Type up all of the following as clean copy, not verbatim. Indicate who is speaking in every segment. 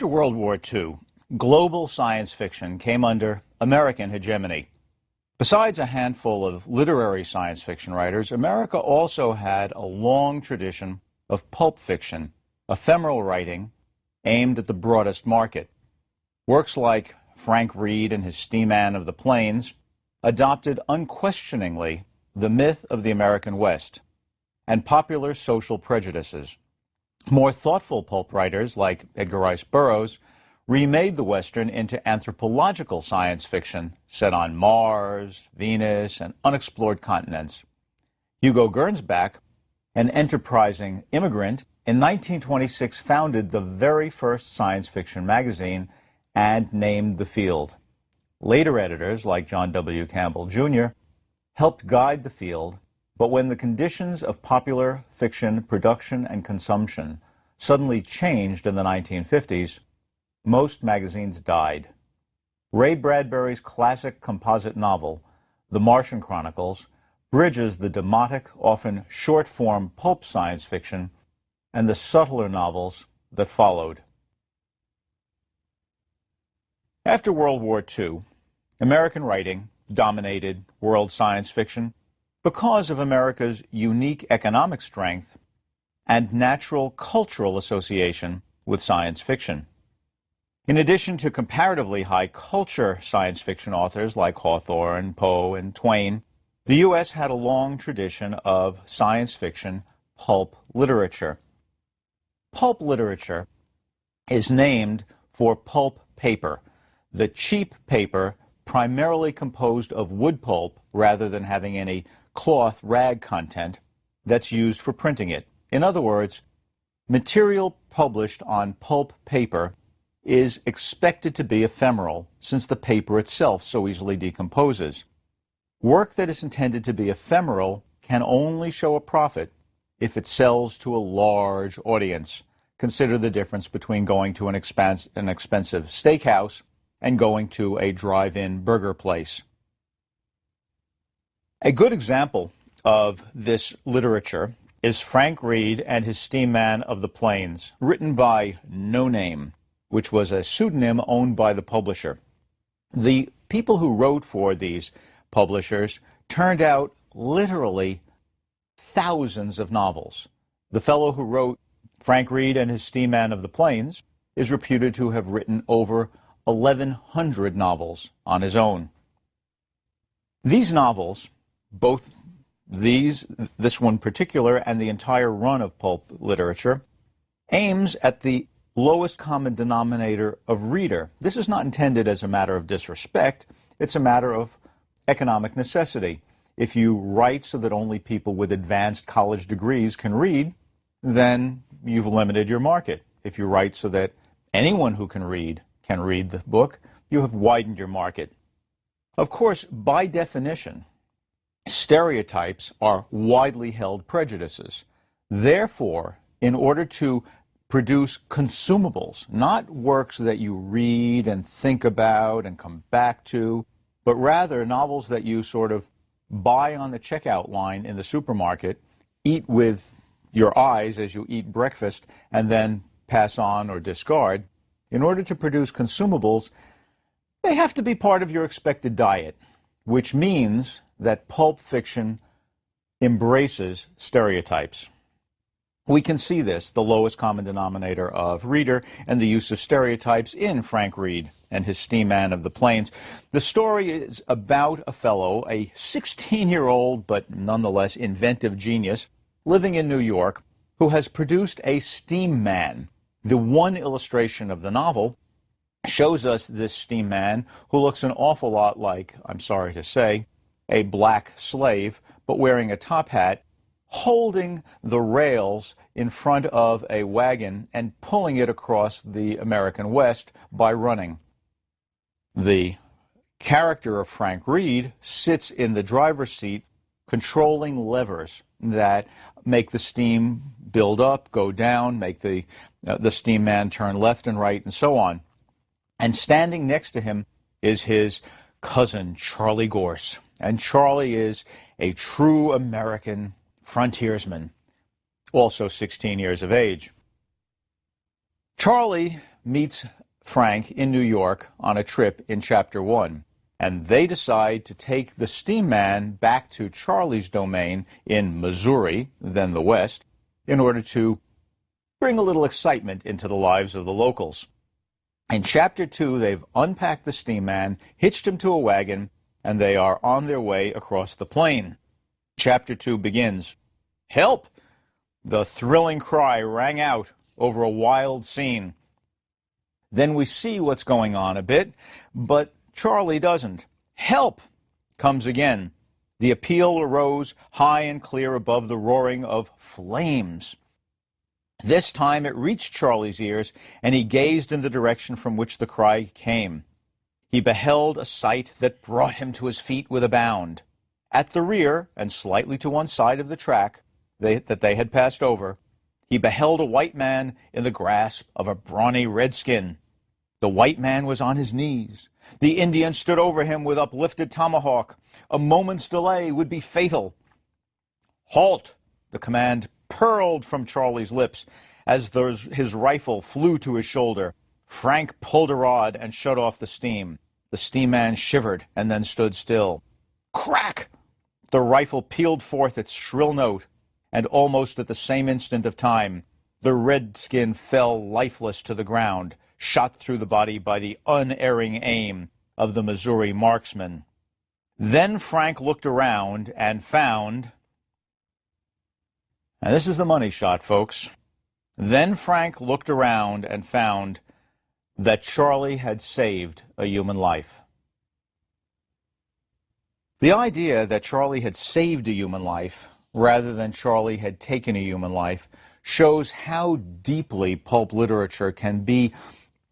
Speaker 1: After World War II, global science fiction came under American hegemony. Besides a handful of literary science fiction writers, America also had a long tradition of pulp fiction, ephemeral writing aimed at the broadest market. Works like Frank Reade and his Steam-Man of the Plains adopted unquestioningly the myth of the American West and popular social prejudices. More thoughtful pulp writers like Edgar Rice Burroughs remade the Western into anthropological science fiction set on Mars, Venus, and unexplored continents. Hugo Gernsback, an enterprising immigrant, in 1926 founded the very first science fiction magazine and named the field. Later editors, like John W. Campbell, Jr., helped guide the field, but when the conditions of popular fiction production and consumption suddenly changed in the 1950s, most magazines died. Ray Bradbury's classic composite novel, The Martian Chronicles, bridges the demotic, often short-form pulp science fiction and the subtler novels that followed. After World War II, American writing dominated world science fiction because of America's unique economic strength and natural cultural association with science fiction. In addition to comparatively high culture science fiction authors like Hawthorne, Poe, and Twain, the U.S. had a long tradition of science fiction pulp literature. Pulp literature is named for pulp paper, the cheap paper primarily composed of wood pulp rather than having any cloth rag content that's used for printing it. In other words, material published on pulp paper is expected to be ephemeral since the paper itself so easily decomposes. Work that is intended to be ephemeral can only show a profit if it sells to a large audience. Consider the difference between going to an expensive steakhouse and going to a drive-in burger place. A good example of this literature is Frank Reade and his Steam-Man of the Plains, written by No Name, which was a pseudonym owned by the publisher. The people who wrote for these publishers turned out literally thousands of novels. The fellow who wrote Frank Reade and his Steam-Man of the Plains is reputed to have written over 1,100 novels on his own. These novels, both this one particular and the entire run of pulp literature, aims at the lowest common denominator of reader. This is not intended as a matter of disrespect. It's a matter of economic necessity. If you write so that only people with advanced college degrees can read, then you've limited your market. If you write so that anyone who can read the book, you have widened your market. Of course, by definition, stereotypes are widely held prejudices. Therefore, in order to produce consumables, not works that you read and think about and come back to, but rather novels that you sort of buy on the checkout line in the supermarket, eat with your eyes as you eat breakfast, and then pass on or discard. In order to produce consumables, they have to be part of your expected diet, which means that pulp fiction embraces stereotypes. We can see this, the lowest common denominator of reader, and the use of stereotypes in Frank Reade and his Steam-Man of the Plains. The story is about a fellow, a 16-year-old but nonetheless inventive genius, living in New York, who has produced a Steam Man. The one illustration of the novel shows us this Steam Man who looks an awful lot like, I'm sorry to say, a black slave, but wearing a top hat, holding the rails in front of a wagon and pulling it across the American West by running. The character of Frank Reade sits in the driver's seat controlling levers that make the steam build up, go down, make the Steam Man turn left and right, and so on. And standing next to him is his cousin, Charlie Gorse. And Charlie is a true American frontiersman, also 16 years of age. Charlie meets Frank in New York on a trip in Chapter 1. And they decide to take the steam man back to Charlie's domain in Missouri, then the West, in order to bring a little excitement into the lives of the locals. In Chapter 2, they've unpacked the steam man, hitched him to a wagon, and they are on their way across the plain. Chapter 2 begins. "Help!" The thrilling cry rang out over a wild scene. Then we see what's going on a bit, but Charlie doesn't. "Help!" comes again. The appeal arose high and clear above the roaring of flames. This time it reached Charlie's ears, and he gazed in the direction from which the cry came. He beheld a sight that brought him to his feet with a bound. At the rear, and slightly to one side of the track that they had passed over, he beheld a white man in the grasp of a brawny redskin. The white man was on his knees. The Indian stood over him with uplifted tomahawk. A moment's delay would be fatal. "Halt!" The command purled from Charlie's lips as his rifle flew to his shoulder. Frank pulled a rod and shut off the steam. The steam man shivered and then stood still. Crack! The rifle pealed forth its shrill note, and almost at the same instant of time, the redskin fell lifeless to the ground, shot through the body by the unerring aim of the Missouri marksman. Then Frank looked around and found, and this is the money shot, folks. Then Frank looked around and found that Charlie had saved a human life. The idea that Charlie had saved a human life rather than Charlie had taken a human life shows how deeply pulp literature can be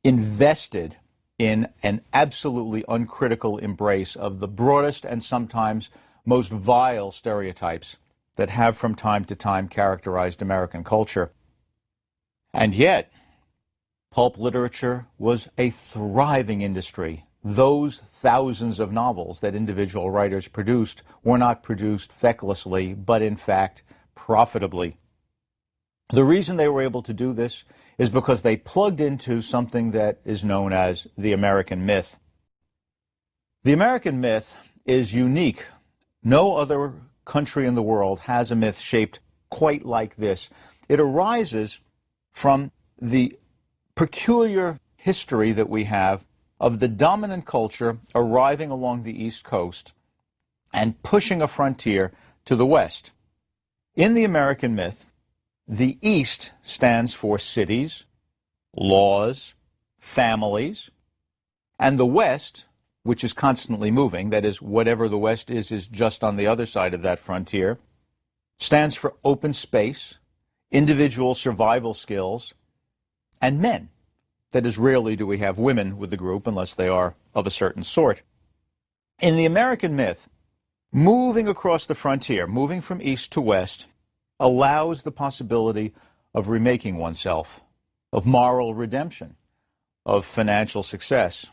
Speaker 1: invested in an absolutely uncritical embrace of the broadest and sometimes most vile stereotypes that have from time to time characterized American culture. And yet, pulp literature was a thriving industry. Those thousands of novels that individual writers produced were not produced fecklessly, but in fact profitably. The reason they were able to do this is because they plugged into something that is known as the American myth. The American myth is unique. No other country in the world has a myth shaped quite like this. It arises from the peculiar history that we have of the dominant culture arriving along the East Coast and pushing a frontier to the West. In the American myth, the East stands for cities, laws, families, and the West, which is constantly moving, that is, whatever the West is just on the other side of that frontier, stands for open space, individual survival skills, and men. That is, rarely do we have women with the group unless they are of a certain sort. In the American myth, moving across the frontier, moving from east to west, allows the possibility of remaking oneself, of moral redemption, of financial success.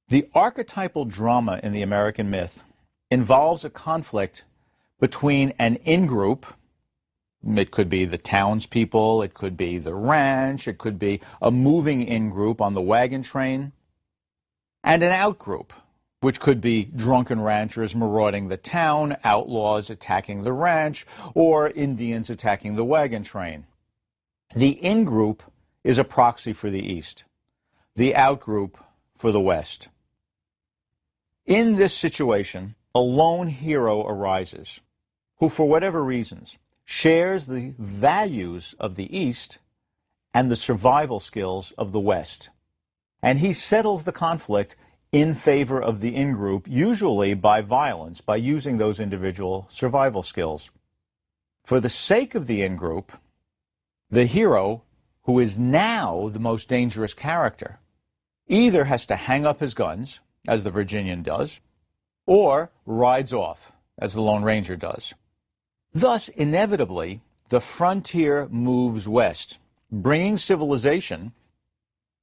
Speaker 1: The archetypal drama in the American myth involves a conflict between an in-group, it could be the townspeople, it could be the ranch, it could be a moving in-group on the wagon train, and an out-group, which could be drunken ranchers marauding the town, outlaws attacking the ranch, or Indians attacking the wagon train. The in-group is a proxy for the East, the out-group for the West. In this situation, a lone hero arises, who, for whatever reasons, shares the values of the East and the survival skills of the West. And he settles the conflict in favor of the in-group, usually by violence, by using those individual survival skills. For the sake of the in-group, the hero, who is now the most dangerous character, either has to hang up his guns, as the Virginian does, or rides off, as the Lone Ranger does. Thus, inevitably, the frontier moves west, bringing civilization,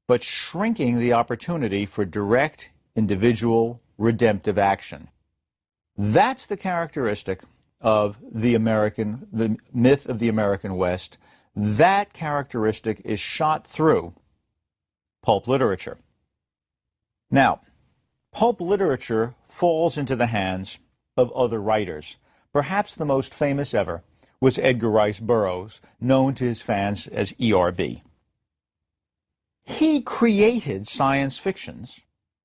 Speaker 1: but shrinking the opportunity for direct, individual, redemptive action. That's the characteristic of the myth of the American West. That characteristic is shot through pulp literature. Now, pulp literature falls into the hands of other writers. Perhaps the most famous ever was Edgar Rice Burroughs, known to his fans as ERB. He created science fictions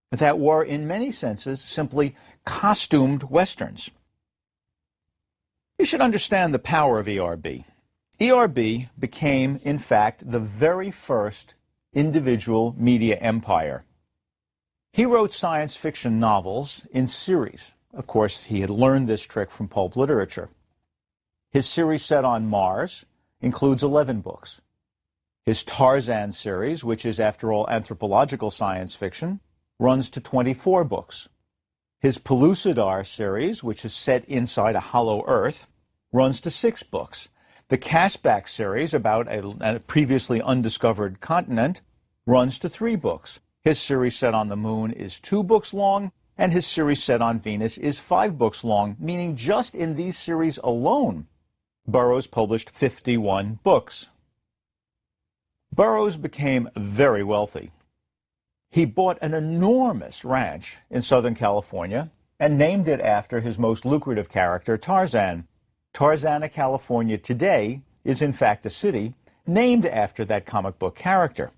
Speaker 1: that were, in many senses, simply costumed westerns. You should understand the power of ERB. ERB became, in fact, the very first individual media empire. He wrote science fiction novels in series. Of course, he had learned this trick from pulp literature. His series set on Mars includes 11 books. His Tarzan series, which is, after all, anthropological science fiction, runs to 24 books. His Pellucidar series, which is set inside a hollow earth, runs to 6 books. The Castback series, about a previously undiscovered continent, runs to 3 books. His series set on the moon is 2 books long, and his series set on Venus is 5 books long, meaning just in these series alone, Burroughs published 51 books. Burroughs became very wealthy. He bought an enormous ranch in Southern California and named it after his most lucrative character, Tarzan. Tarzana, California today is in fact a city named after that comic book character.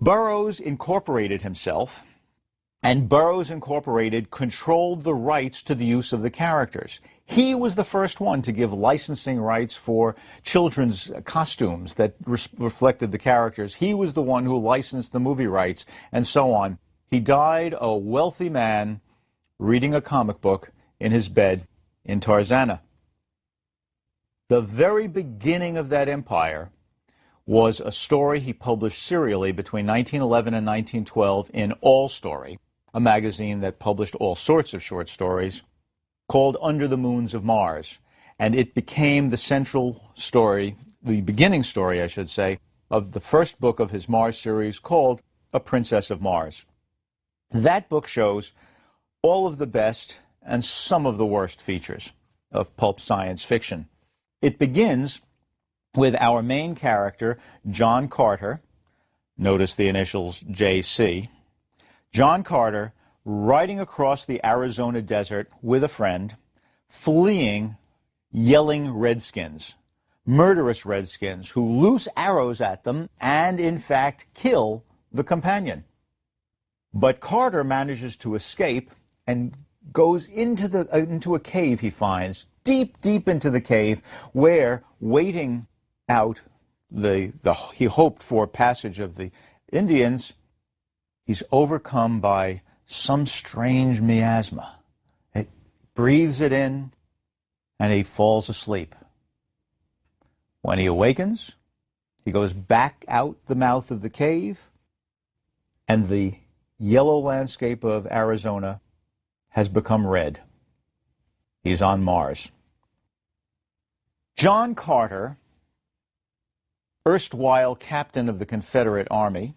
Speaker 1: Burroughs incorporated himself, and Burroughs Incorporated controlled the rights to the use of the characters. He was the first one to give licensing rights for children's costumes that reflected the characters. He was the one who licensed the movie rights, and so on. He died a wealthy man reading a comic book in his bed in Tarzana. The very beginning of that empire was a story he published serially between 1911 and 1912 in All Story, a magazine that published all sorts of short stories, called Under the Moons of Mars. And it became the central story, the beginning story, I should say, of the first book of his Mars series called A Princess of Mars. That book shows all of the best and some of the worst features of pulp science fiction. It begins with our main character, John Carter, notice the initials JC, John Carter riding across the Arizona desert with a friend, fleeing yelling redskins, murderous redskins who loose arrows at them and, in fact, kill the companion. But Carter manages to escape and goes into a cave he finds, deep into the cave, where, waiting out the he hoped for passage of the Indians, he's overcome by some strange miasma. It breathes it in, and he falls asleep. When he awakens, he goes back out the mouth of the cave, and the yellow landscape of Arizona has become red. He's on Mars. John Carter, erstwhile captain of the Confederate Army,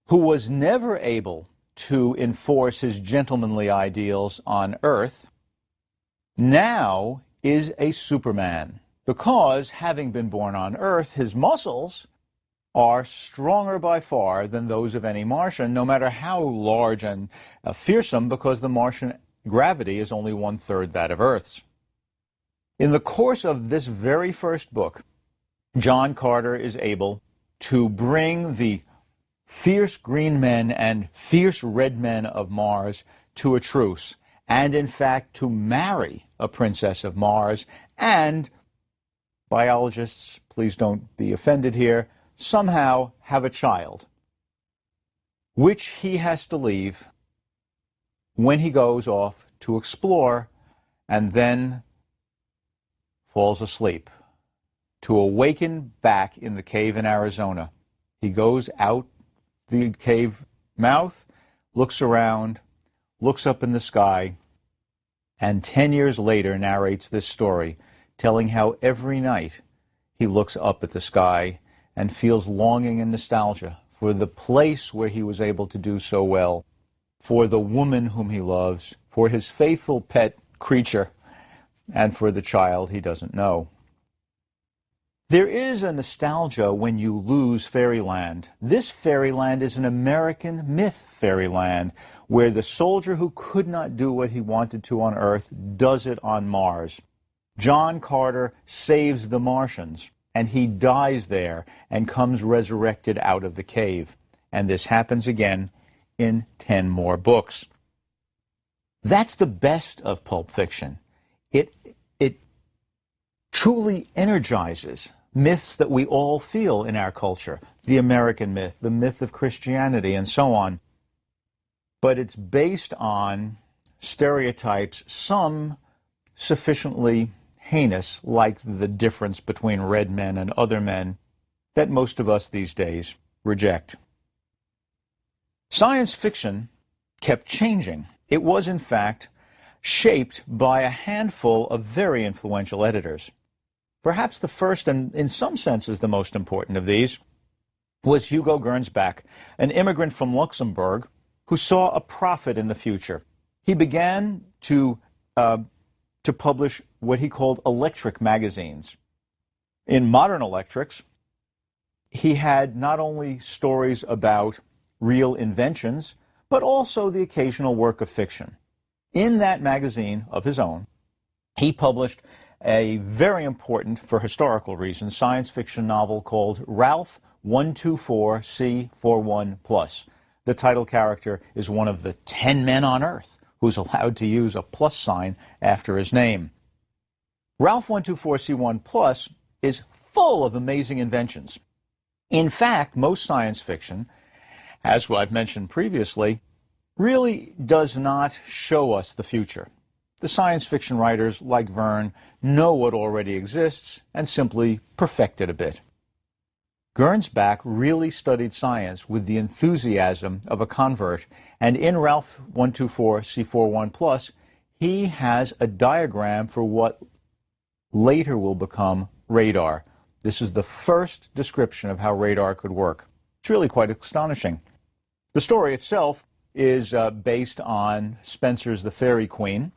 Speaker 1: who was never able to enforce his gentlemanly ideals on Earth, now is a Superman, because, having been born on Earth, his muscles are stronger by far than those of any Martian, no matter how large and fearsome, because the Martian gravity is only 1/3 that of Earth's. In the course of this very first book, John Carter is able to bring the fierce green men and fierce red men of Mars to a truce, and in fact to marry a princess of Mars, and, biologists, please don't be offended here, somehow have a child, which he has to leave when he goes off to explore and then falls asleep, to awaken back in the cave in Arizona. He goes out the cave mouth, looks around, looks up in the sky, and 10 years later narrates this story, telling how every night he looks up at the sky and feels longing and nostalgia for the place where he was able to do so well, for the woman whom he loves, for his faithful pet creature, and for the child he doesn't know. There is a nostalgia when you lose fairyland. This fairyland is an American myth fairyland, where the soldier who could not do what he wanted to on Earth does it on Mars. John Carter saves the Martians, and he dies there and comes resurrected out of the cave. And this happens again in 10 more books. That's the best of Pulp Fiction. It truly energizes myths that we all feel in our culture, the American myth, the myth of Christianity, and so on. But it's based on stereotypes, some sufficiently heinous, like the difference between red men and other men, that most of us these days reject. Science fiction kept changing. It was, in fact, shaped by a handful of very influential editors. Perhaps the first, and in some senses the most important of these, was Hugo Gernsback, an immigrant from Luxembourg who saw a profit in the future. He began to publish what he called electric magazines. In modern electrics, he had not only stories about real inventions, but also the occasional work of fiction. In that magazine of his own, he published a very important, for historical reasons, science fiction novel called Ralph 124C41+. The title character is one of the 10 men on Earth who's allowed to use a plus sign after his name. Ralph 124C1+ is full of amazing inventions. In fact, most science fiction, as I've mentioned previously, really does not show us the future. The science fiction writers, like Verne, know what already exists and simply perfect it a bit. Gernsback really studied science with the enthusiasm of a convert, and in Ralph 124C41+, he has a diagram for what later will become radar. This is the first description of how radar could work. It's really quite astonishing. The story itself is based on Spencer's The Fairy Queen,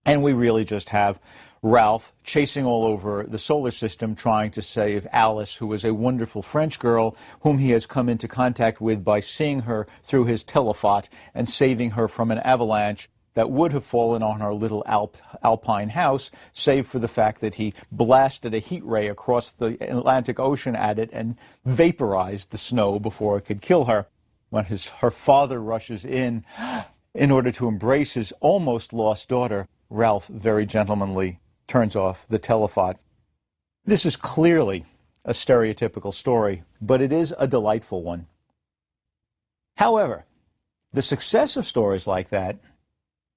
Speaker 1: and we really just have Ralph chasing all over the solar system trying to save Alice, who is a wonderful French girl whom he has come into contact with by seeing her through his telephot and saving her from an avalanche that would have fallen on our little alpine house, save for the fact that he blasted a heat ray across the Atlantic Ocean at it and vaporized the snow before it could kill her. When her father rushes in order to embrace his almost lost daughter, Ralph very gentlemanly turns off the telephot. This is clearly a stereotypical story, but it is a delightful one. However, the success of stories like that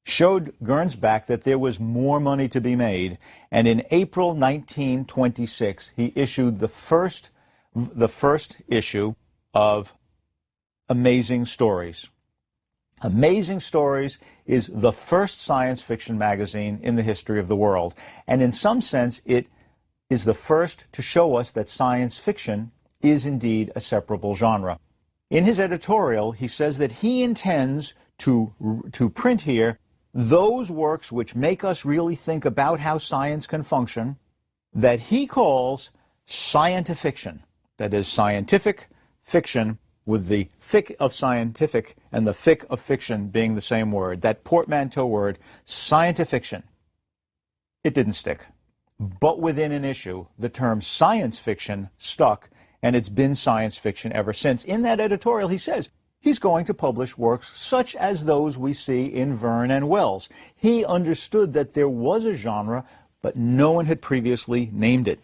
Speaker 1: showed Gernsback that there was more money to be made, and in April 1926, he issued the first issue of Amazing Stories. Amazing Stories is the first science fiction magazine in the history of the world, and in some sense it is the first to show us that science fiction is indeed a separable genre. In his editorial, he says that he intends to print here those works which make us really think about how science can function, that he calls scientifiction, that is, scientific fiction, with the fic of scientific and the fic of fiction being the same word, that portmanteau word, scientifiction. It didn't stick. But within an issue, the term science fiction stuck, and it's been science fiction ever since. In that editorial, he says he's going to publish works such as those we see in Verne and Wells. He understood that there was a genre, but no one had previously named it.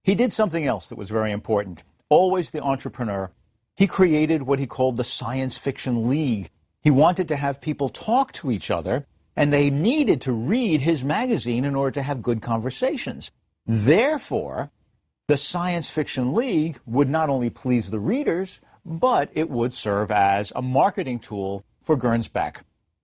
Speaker 1: He did something else that was very important. Always the entrepreneur. He created what he called the Science Fiction League. He wanted to have people talk to each other, and they needed to read his magazine in order to have good conversations. Therefore, the Science Fiction League would not only please the readers, but it would serve as a marketing tool for Gernsback.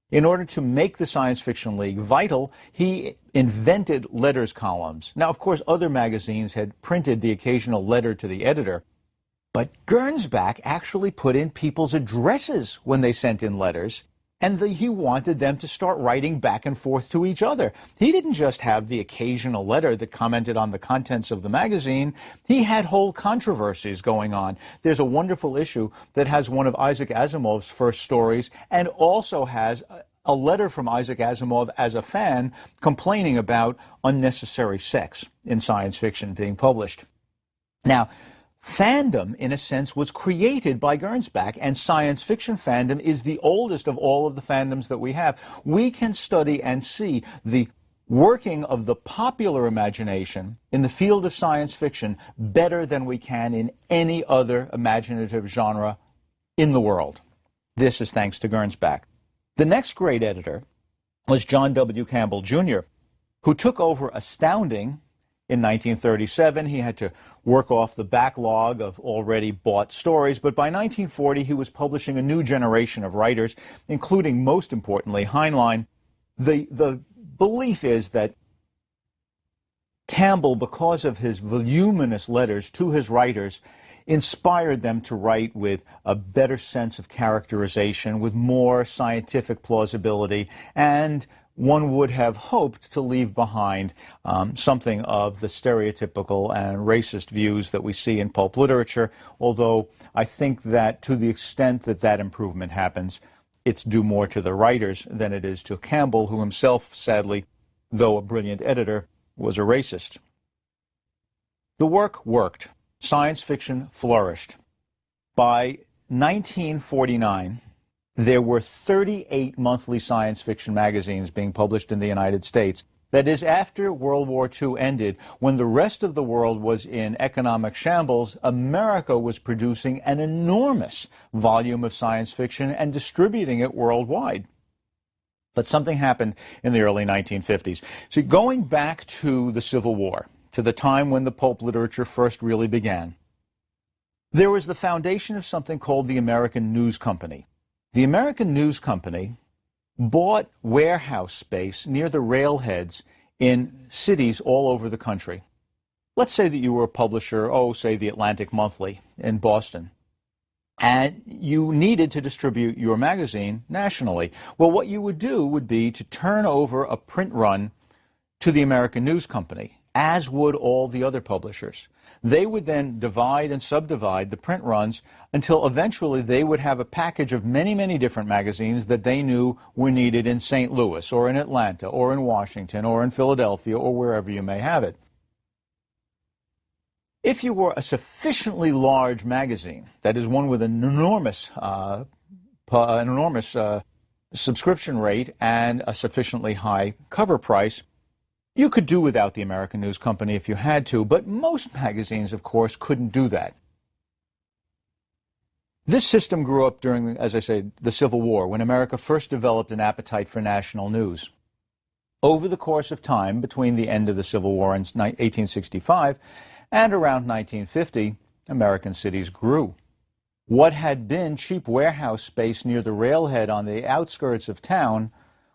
Speaker 1: In order to make the Science Fiction League vital, he invented letters columns. Now, of course, other magazines had printed the occasional letter to the editor, but Gernsback actually put in people's addresses when they sent in letters, And he wanted them to start writing back and forth to each other. He didn't just have the occasional letter that commented on the contents of the magazine. He had whole controversies going on. There's a wonderful issue that has one of Isaac Asimov's first stories and also has a letter from Isaac Asimov as a fan complaining about unnecessary sex in science fiction being published. Now, fandom, in a sense, was created by Gernsback, and science fiction fandom is the oldest of all of the fandoms that we have. We can study and see the working of the popular imagination in the field of science fiction better than we can in any other imaginative genre in the world. This is thanks to Gernsback. The next great editor was John W. Campbell, Jr., who took over Astounding in 1937. He had to work off the backlog of already bought stories, but by 1940 he was publishing a new generation of writers, including, most importantly, Heinlein. The belief is that Campbell, because of his voluminous letters to his writers, inspired them to write with a better sense of characterization, with more scientific plausibility, and one would have hoped to leave behind something of the stereotypical and racist views that we see in pulp literature, although I think that to the extent that that improvement happens, it's due more to the writers than it is to Campbell, who himself, sadly, though a brilliant editor, was a racist. The work worked. Science fiction flourished. By 1949, there were 38 monthly science fiction magazines being published in the United States. That is, after World War II ended, when the rest of the world was in economic shambles, America was producing an enormous volume of science fiction and distributing it worldwide. But something happened in the early 1950s. See, going back to the Civil War, to the time when the pulp literature first really began, there was the foundation of something called the American News Company. The American News Company bought warehouse space near the railheads in cities all over the country. Let's say that you were a publisher, say the Atlantic Monthly in Boston, and you needed to distribute your magazine nationally. Well, what you would do would be to turn over a print run to the American News Company, as would all the other publishers. They would then divide and subdivide the print runs until eventually they would have a package of many, many different magazines that they knew were needed in St. Louis or in Atlanta or in Washington or in Philadelphia or wherever you may have it. If you were a sufficiently large magazine, that is one with an enormous subscription rate and a sufficiently high cover price, you could do without the American News Company if you had to, but most magazines, of course, couldn't do that. This system grew up during, as I say, the Civil War, when America first developed an appetite for national news. Over the course of time, between the end of the Civil War in 1865 and around 1950, American cities grew. What had been cheap warehouse space near the railhead on the outskirts of town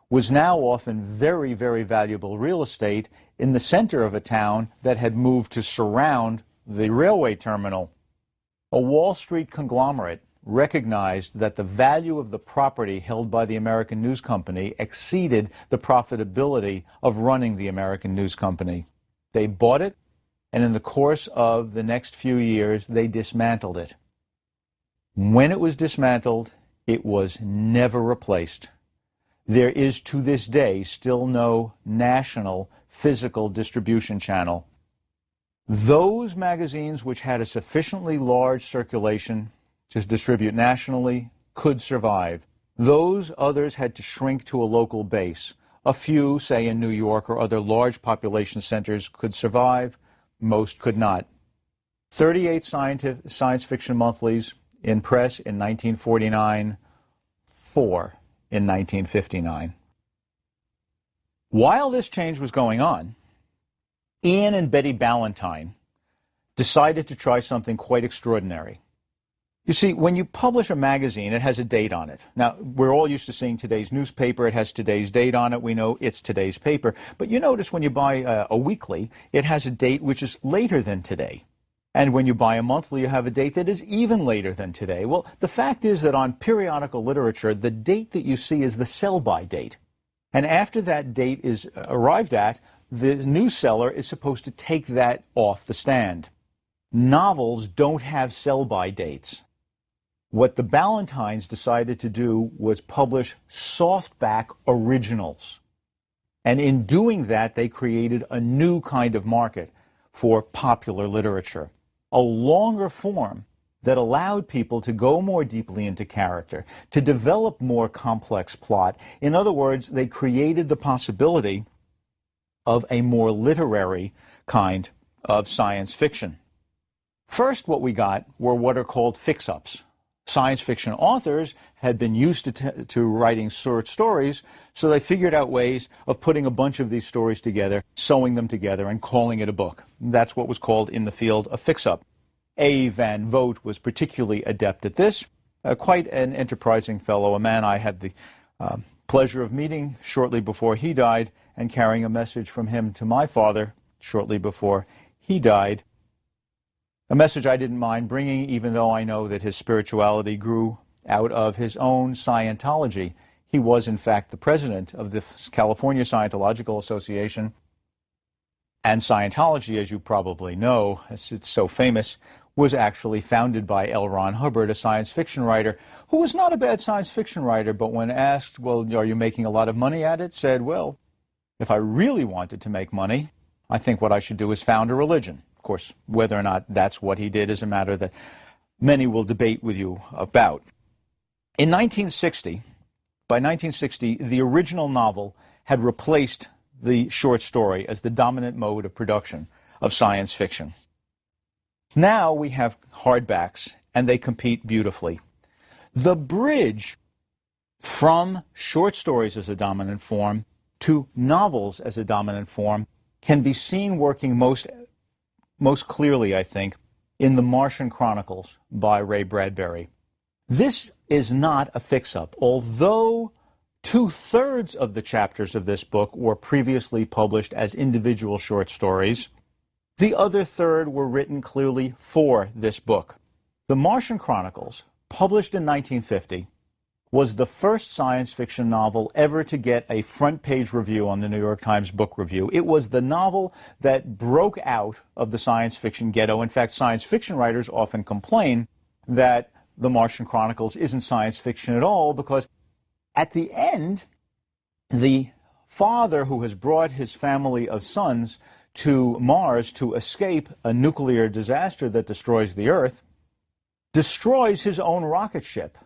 Speaker 1: was now often very, very valuable real estate in the center of a town that had moved to surround the railway terminal. A Wall Street conglomerate recognized that the value of the property held by the American News Company exceeded the profitability of running the American News Company. They bought it, and in the course of the next few years, they dismantled it. When it was dismantled, it was never replaced. There is, to this day, still no national physical distribution channel. Those magazines which had a sufficiently large circulation to distribute nationally could survive. Those others had to shrink to a local base. A few, say in New York or other large population centers, could survive. Most could not. 38 science fiction monthlies in press in 1949, 4 in 1959. While this change was going on, Ian and Betty Ballantyne decided to try something quite extraordinary. You see, when you publish a magazine, it has a date on it. Now, we're all used to seeing today's newspaper. It has today's date on it. We know it's today's paper. But you notice when you buy a weekly, it has a date which is later than today. And when you buy a monthly, you have a date that is even later than today. Well, the fact is that on periodical literature, the date that you see is the sell-by date. And after that date is arrived at, the new seller is supposed to take that off the stand. Novels don't have sell-by dates. What the Ballantines decided to do was publish softback originals. And in doing that, they created a new kind of market for popular literature, a longer form that allowed people to go more deeply into character, to develop more complex plot. In other words, they created the possibility of a more literary kind of science fiction. First, what we got were what are called fix-ups. Science fiction authors had been used to writing short stories, so they figured out ways of putting a bunch of these stories together, sewing them together, and calling it a book. That's what was called in the field a fix-up. A. Van Vogt was particularly adept at this, quite an enterprising fellow, a man I had the pleasure of meeting shortly before he died and carrying a message from him to my father shortly before he died. A message I didn't mind bringing, even though I know that his spirituality grew out of his own Scientology. He was, in fact, the president of the California Scientological Association. And Scientology, as you probably know, as it's so famous, was actually founded by L. Ron Hubbard, a science fiction writer, who was not a bad science fiction writer, but when asked, well, are you making a lot of money at it, said, well, if I really wanted to make money, I think what I should do is found a religion. Of course, whether or not that's what he did is a matter that many will debate with you about. In 1960, by 1960, the original novel had replaced the short story as the dominant mode of production of science fiction. Now we have hardbacks, and they compete beautifully. The bridge from short stories as a dominant form to novels as a dominant form can be seen working most clearly, I think, in the Martian Chronicles by Ray Bradbury. This is not a fix-up, although 2/3 of the chapters of this book were previously published as individual short stories. The other third were written clearly for this book. The Martian Chronicles, published in 1950, was the first science fiction novel ever to get a front-page review on the New York Times Book Review. It was the novel that broke out of the science fiction ghetto. In fact, science fiction writers often complain that the Martian Chronicles isn't science fiction at all, because at the end, the father who has brought his family of sons to Mars to escape a nuclear disaster that destroys the Earth, destroys his own rocket ship,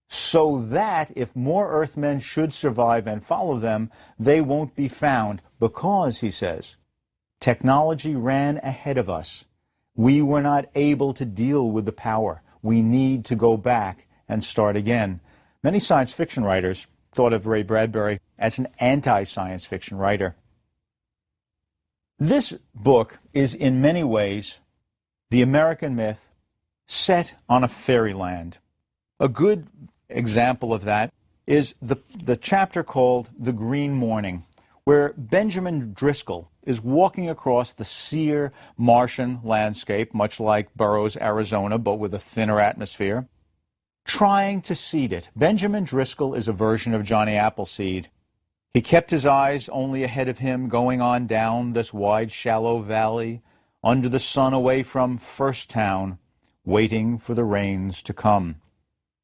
Speaker 1: so that if more Earthmen should survive and follow them, they won't be found because, he says, technology ran ahead of us. We were not able to deal with the power. We need to go back and start again. Many science fiction writers thought of Ray Bradbury as an anti-science fiction writer. This book is in many ways the American myth set on a fairyland. A good example of that is the chapter called The Green Morning, where Benjamin Driscoll is walking across the sere Martian landscape, much like Burroughs, Arizona, but with a thinner atmosphere, trying to seed it. Benjamin Driscoll is a version of Johnny Appleseed. He kept his eyes only ahead of him, going on down this wide, shallow valley, under the sun, away from First Town, waiting for the rains to come.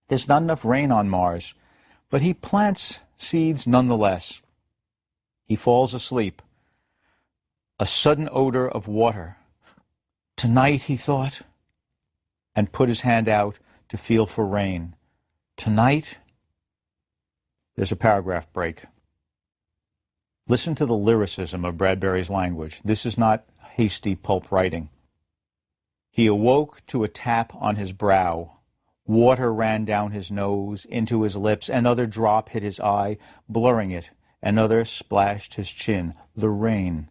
Speaker 1: There's not enough rain on Mars, but he plants seeds nonetheless. He falls asleep. A sudden odor of water. Tonight, he thought, and put his hand out to feel for rain. Tonight, there's a paragraph break. Listen to the lyricism of Bradbury's language. This is not hasty pulp writing. He awoke to a tap on his brow. Water ran down his nose, into his lips. Another drop hit his eye, blurring it. Another splashed his chin. The rain.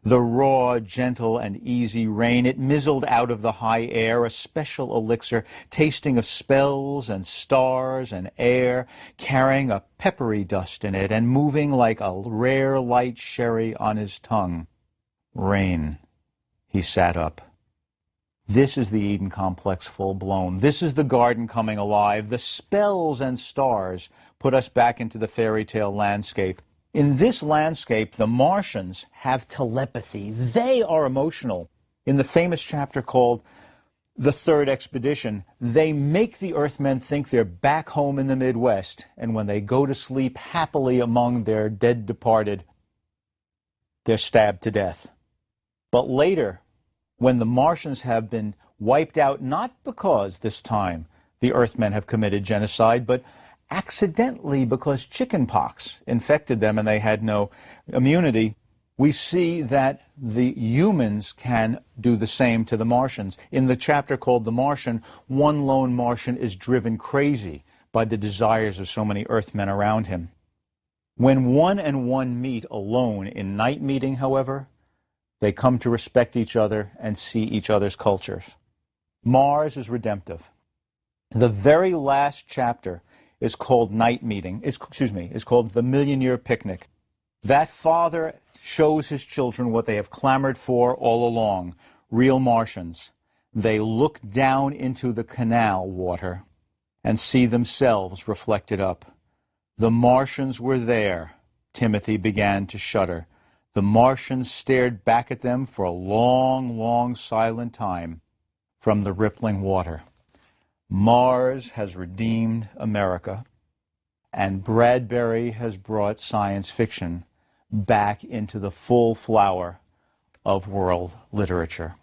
Speaker 1: The raw, gentle, and easy rain. It mizzled out of the high air, a special elixir, tasting of spells and stars and air, carrying a peppery dust in it, and moving like a rare light sherry on his tongue. Rain. He sat up. This is the Eden complex full blown. This is the garden coming alive. The spells and stars put us back into the fairy tale landscape. In this landscape, the Martians have telepathy. They are emotional. In the famous chapter called The Third Expedition, they make the Earthmen think they're back home in the Midwest, and when they go to sleep happily among their dead departed, they're stabbed to death. But later, when the Martians have been wiped out, not because this time the Earthmen have committed genocide, but accidentally because chickenpox infected them and they had no immunity, we see that the humans can do the same to the Martians. In the chapter called The Martian, one lone Martian is driven crazy by the desires of so many Earthmen around him. When one and one meet alone in night meeting, however, they come to respect each other and see each other's cultures. Mars is redemptive. The very last chapter is called Night Meeting, is called The Million-Year Picnic. That father shows his children what they have clamored for all along, real Martians. They look down into the canal water and see themselves reflected up. The Martians were there. Timothy began to shudder. The Martians stared back at them for a long, long silent time from the rippling water. Mars has redeemed America, and Bradbury has brought science fiction back into the full flower of world literature.